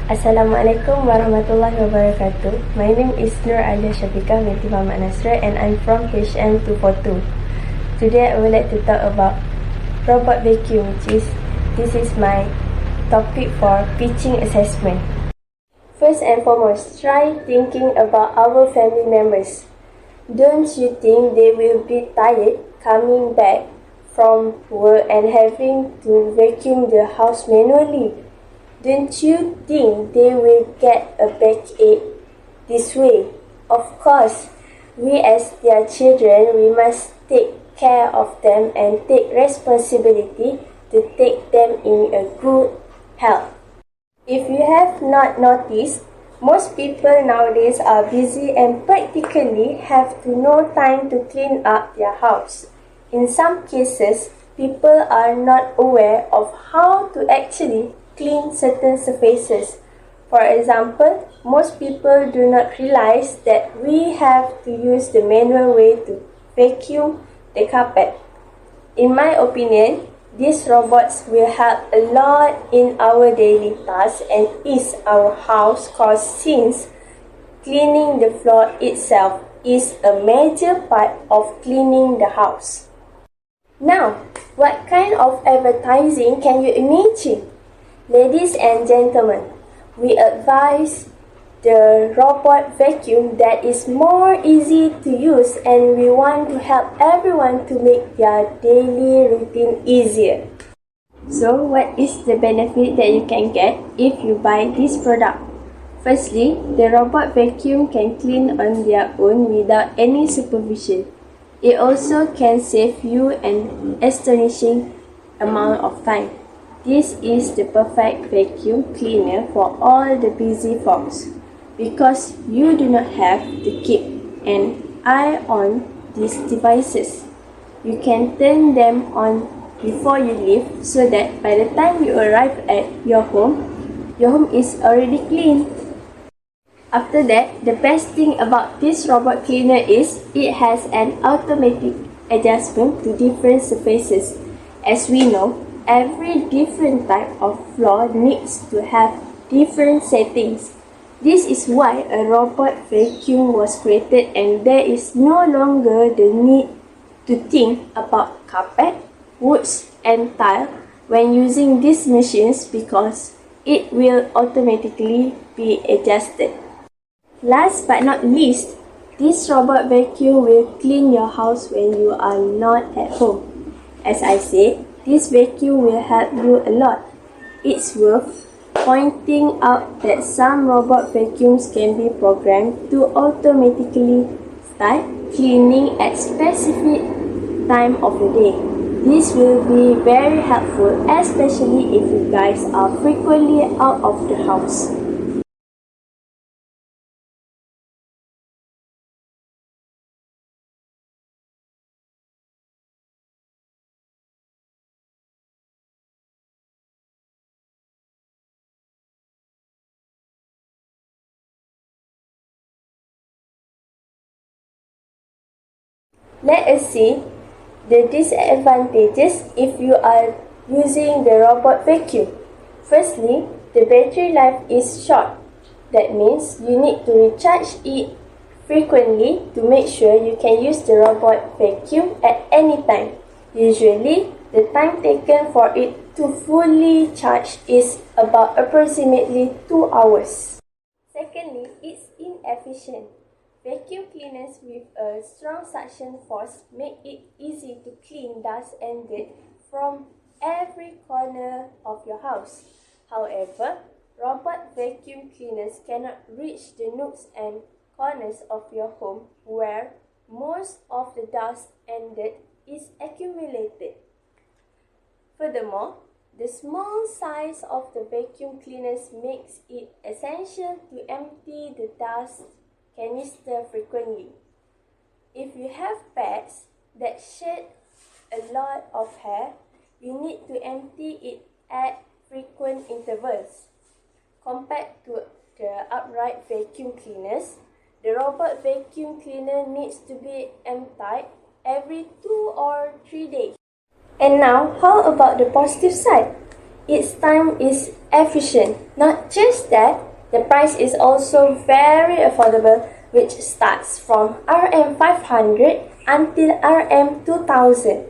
Assalamualaikum warahmatullahi wabarakatuh. My name is Nur Alia Syafiqah binti Muhammad Nasra and I'm from HM242. Today I would like to talk about robot vacuum, this is my topic for pitching assessment. First and foremost, try thinking about our family members. Don't you think they will be tired coming back from work and having to vacuum the house manually? Don't you think they will get a backache this way? Of course, we as their children, we must take care of them and take responsibility to take them in a good health. If you have not noticed, most people nowadays are busy and practically have no time to clean up their house. In some cases, people are not aware of how to actually clean certain surfaces. For example, most people do not realize that we have to use the manual way to vacuum the carpet. In my opinion, these robots will help a lot in our daily tasks and ease our house chores since cleaning the floor itself is a major part of cleaning the house. Now, what kind of advertising can you imagine? Ladies and gentlemen, we advise the robot vacuum that is more easy to use and we want to help everyone to make their daily routine easier. So what is the benefit that you can get if you buy this product? Firstly, the robot vacuum can clean on their own without any supervision. It also can save you an astonishing amount of time. This is the perfect vacuum cleaner for all the busy folks because you do not have to keep an eye on these devices. You can turn them on before you leave so that by the time you arrive at your home is already clean. After that, the best thing about this robot cleaner is it has an automatic adjustment to different surfaces. As we know, every different type of floor needs to have different settings. This is why a robot vacuum was created and there is no longer the need to think about carpet, woods and tile when using these machines because it will automatically be adjusted. Last but not least, this robot vacuum will clean your house when you are not at home. As I said, this vacuum will help you a lot. It's worth pointing out that some robot vacuums can be programmed to automatically start cleaning at specific time of the day. This will be very helpful, especially if you guys are frequently out of the house. Let us see the disadvantages if you are using the robot vacuum. Firstly, the battery life is short. That means you need to recharge it frequently to make sure you can use the robot vacuum at any time. Usually, the time taken for it to fully charge is about approximately 2 hours. Secondly, it's inefficient. Vacuum cleaners with a strong suction force make it easy to clean dust and dirt from every corner of your house. However, robot vacuum cleaners cannot reach the nooks and corners of your home where most of the dust and dirt is accumulated. Furthermore, the small size of the vacuum cleaners makes it essential to empty the dust canister frequently. If you have pets that shed a lot of hair, you need to empty it at frequent intervals. Compared to the upright vacuum cleaners, the robot vacuum cleaner needs to be emptied every 2 or 3 days. And now, how about the positive side? its time is efficient. Not just that, the price is also very affordable, which starts from RM500 until RM2000.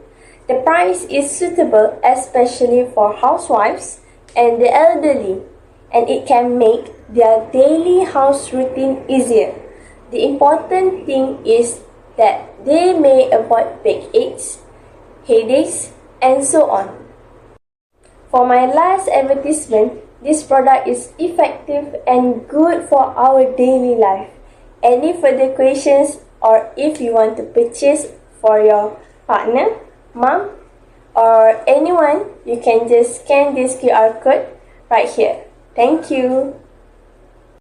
The price is suitable especially for housewives and the elderly, and it can make their daily house routine easier. The important thing is that they may avoid backaches, headaches, and so on. For my last advertisement, this product is effective and good for our daily life. Any further questions, or if you want to purchase for your partner, mom, or anyone, you can just scan this QR code right here. Thank you.